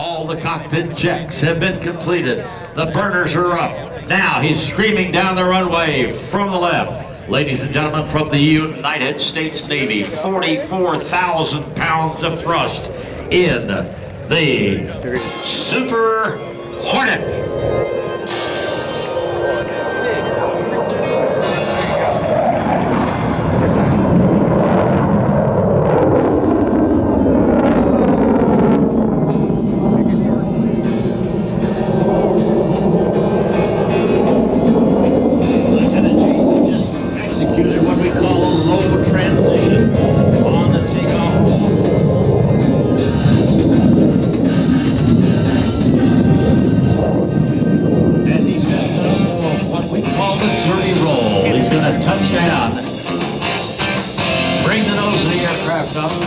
All the cockpit checks have been completed. The burners are up. Now he's screaming down the runway from the left. Ladies and gentlemen, from the United States Navy, 44,000 pounds of thrust in the Super Hornet.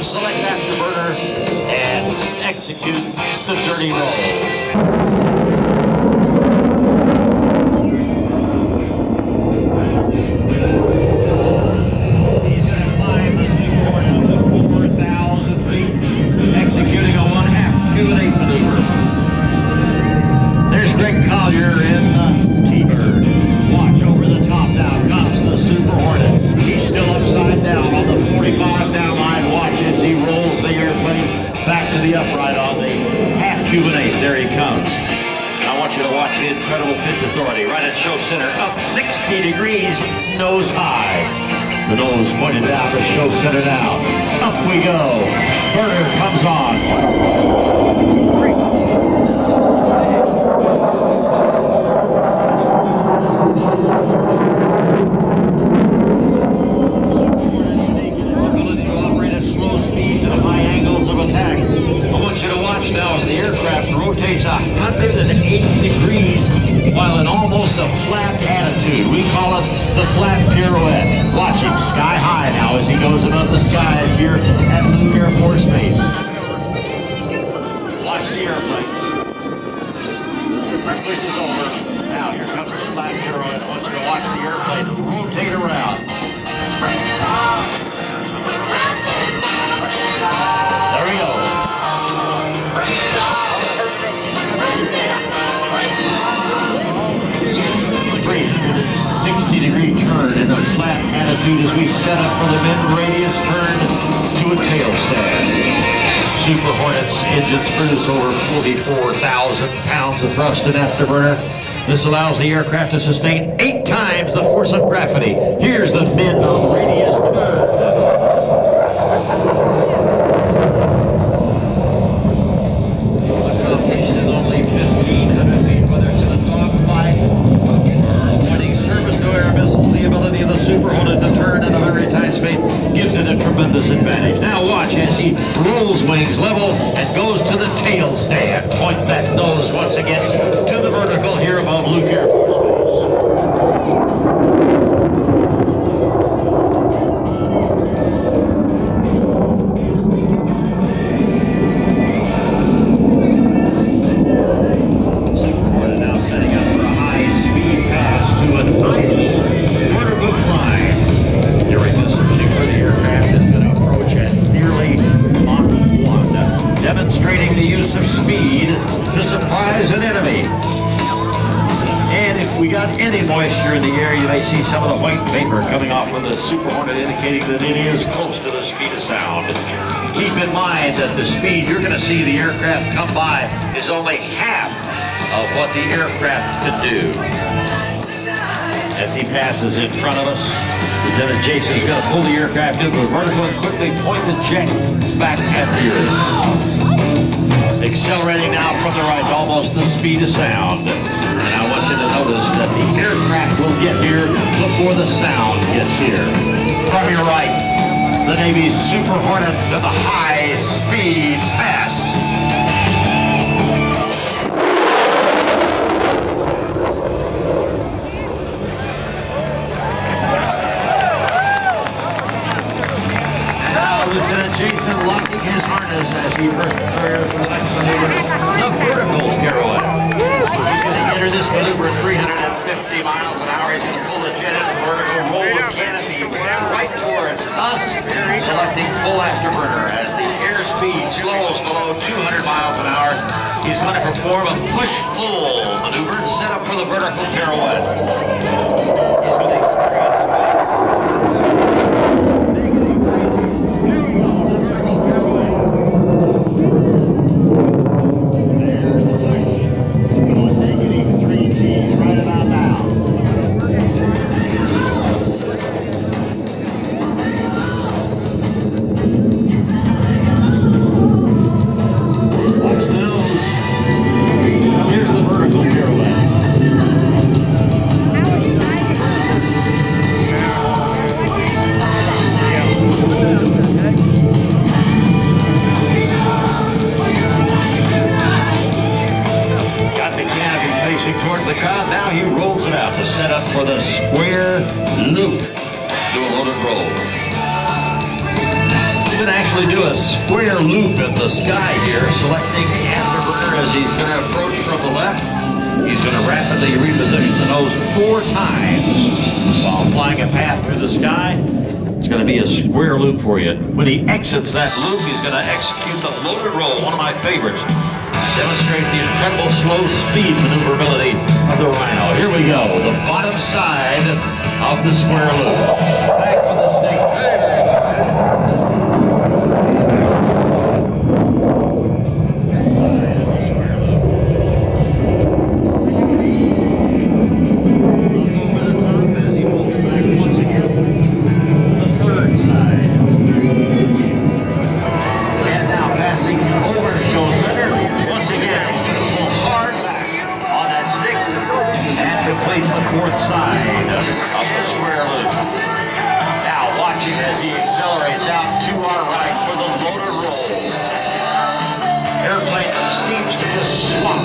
Select afterburner and execute the dirty roll. He's going to climb the Super Hornet up to 4,000 feet, executing a 1/2 Q&A maneuver. There's Greg Collier in T-Bird. Watch over the top now comes the Super Hornet. He's still upside down on the 45 down line. Watch as he rolls the airplane back to the upright on the 1/2 Q&A. There he comes. And I want you to watch the incredible pitch authority right at show center, up 60 degrees, nose high. The nose pointed down to show center now. Up we go. Burner comes on. Now as the aircraft rotates 180 degrees while in almost a flat attitude. We call it the flat pirouette. Watch him sky high now as he goes above the skies here at Luke Air Force Base. Watch the airplane. Pushes over. Now here comes the flat pirouette. I want you to watch the airplane rotate around. There we go. 360-degree turn in a flat attitude as we set up for the mid-radius turn to a tail stand. Super Hornet's engines produce over 44,000 pounds of thrust and afterburner. This allows the aircraft to sustain 8 times the force of gravity. Here's the mid-radius turn. Super Hornet to turn in a very tight space gives it a tremendous advantage. Now watch as he rolls wings level and goes to the tail stand. Points that nose once again to the vertical here above Luke Air Force Base. Super Hornet now setting up for a high-speed pass to an idle vertical climb. During this maneuver, the aircraft is going to approach at nearly Mach 1, demonstrating the use of speed to surprise an enemy. And if we got any moisture in the air, you may see some of the white vapor coming off of the Super Hornet, indicating that it is close to the speed of sound. Keep in mind that the speed you're going to see the aircraft come by is only half of what the aircraft could do. As he passes in front of us, Lieutenant Jason is going to pull the aircraft into the vertical and quickly point the jet back at the earth. Accelerating now from the right, almost the speed of sound. And I want you to notice that the aircraft will get here before the sound gets here. From your right, the Navy's Super Hornet to the high-speed pass. Lieutenant Jason locking his harness as he prepares for the next maneuver, the vertical pirouette. He's going to enter this maneuver at 350 miles an hour. He's going to pull the jet into the vertical, roll the canopy right towards us, selecting full afterburner as the airspeed slows below 200 He's going to perform a push-pull maneuver and set up for the vertical pirouette. He's going to experience towards the crowd. Now he rolls it out to set up for the square loop. Do a loaded roll. He's going to actually do a square loop in the sky here, selecting afterburner as he's going to approach from the left. He's going to rapidly reposition the nose 4 times while flying a path through the sky. It's going to be a square loop for you. When he exits that loop, he's going to execute the loaded roll, one of my favorites. Demonstrate the incredible slow speed maneuverability of the Rhino. Here we go, the bottom side of the square loop. Back on the stick. Complete the 4th side of the square loop. Now watching as he accelerates out to our right for the loaded roll. Airplane that seems to just swap.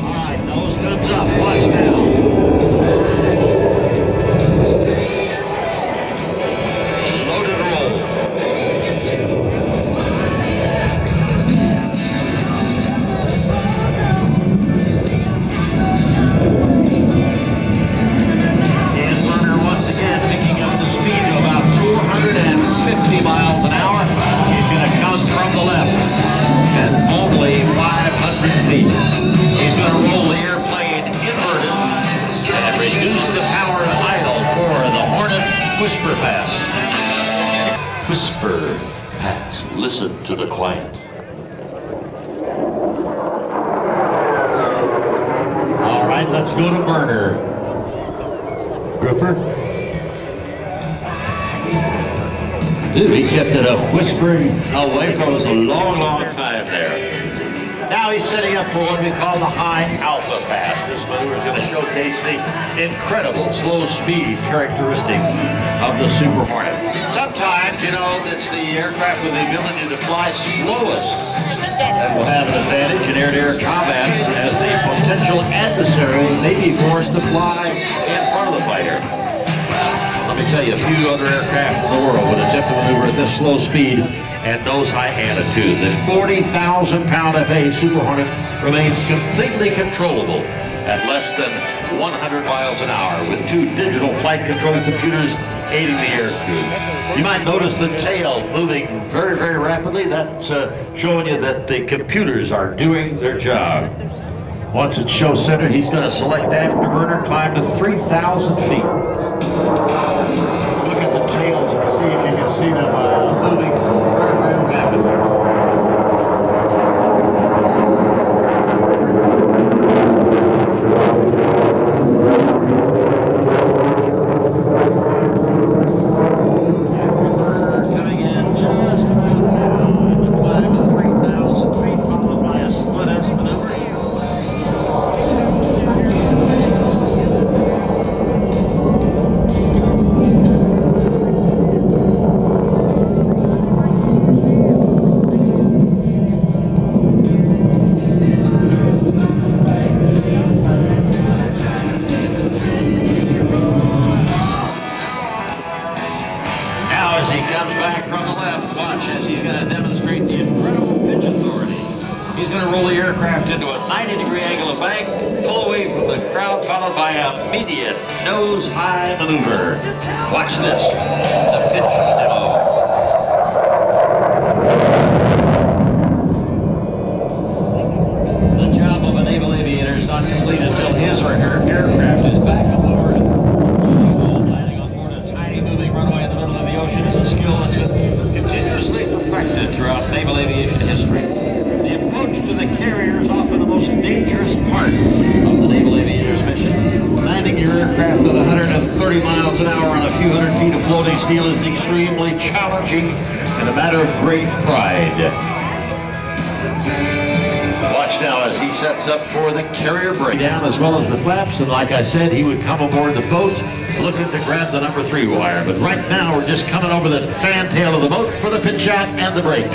All right, nose comes up, flush now. Miles an hour. He's going to come from the left at only 500 feet. He's going to roll the airplane inverted and reduce the power idle for the Hornet Whisper Pass. Whisper Pass. Listen to the quiet. All right, let's go to burner. Gripper. Dude, he kept it whispering away from us a long, long time there. Now he's setting up for what we call the high alpha pass. This maneuver is going to showcase the incredible slow speed characteristics of the Super Hornet. Sometimes, you know, it's the aircraft with the ability to fly slowest that will have an advantage in air-to-air combat, as the potential adversary may be forced to fly in front of the fighter. Let me tell you, a few other aircraft in the world would attempt to maneuver at this slow speed and nose-high attitude. The 40,000-pound FA Super Hornet remains completely controllable at less than 100 miles an hour with 2 digital flight control computers aiding the aircrew. You might notice the tail moving very, very rapidly. That's showing you that the computers are doing their job. Once it's show center, he's going to select afterburner, climb to 3,000 feet. Look at the tails and see if you can see them moving very, very rapidly. He's going to roll the aircraft into a 90-degree angle of bank, pull away from the crowd, followed by a immediate nose-high maneuver. Watch this. The pitch demo. The job of a naval aviator is not complete until his or her aircraft is back aboard. Landing on board a tiny moving runway in the middle of the ocean is a skill that's been continuously perfected throughout naval aviation history. The approach to the carrier is often the most dangerous part of the naval aviator's mission. Landing your aircraft at 130 miles an hour on a few hundred feet of floating steel is extremely challenging and a matter of great pride. Watch now as he sets up for the carrier breakdown as well as the flaps, and like I said, he would come aboard the boat looking to grab the number 3 wire. But right now we're just coming over the fantail of the boat for the pitch out and the break.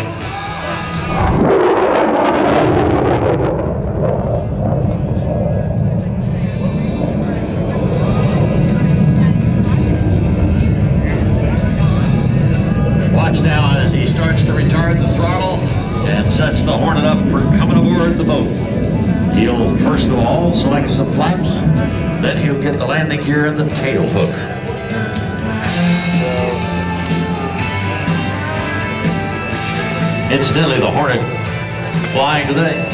Watch now as he starts to retard the throttle and sets the Hornet up for coming aboard the boat. He'll first of all select some flaps, then he'll get the landing gear and the tail hook. Incidentally, the Hornet flying today.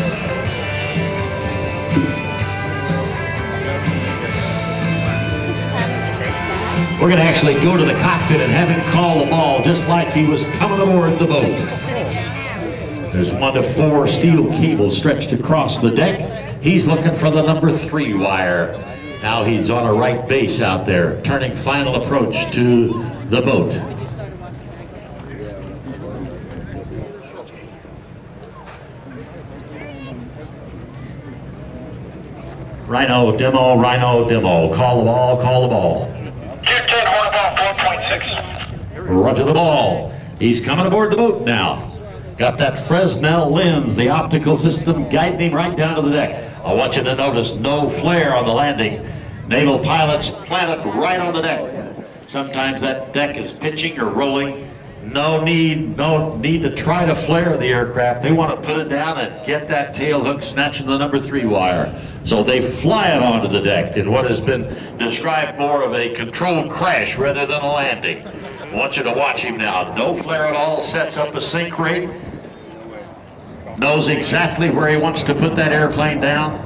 We're going to actually go to the cockpit and have him call the ball just like he was coming aboard the boat. There's 1 to 4 steel cables stretched across the deck. He's looking for the number 3 wire. Now he's on a right base out there, turning final approach to the boat. Rhino, demo, Rhino, demo. Call the ball, call the ball. Houston, Hornet ball 4.6. Roger the ball. He's coming aboard the boat now. Got that Fresnel lens, the optical system guiding him right down to the deck. I want you to notice no flare on the landing. Naval pilots plant it right on the deck. Sometimes that deck is pitching or rolling. No need to try to flare the aircraft. They want to put it down and get that tail hook snatching the number 3 wire. So they fly it onto the deck in what has been described more of a controlled crash rather than a landing. I want you to watch him now. No flare at all, sets up a sink rate. Knows exactly where he wants to put that airplane down.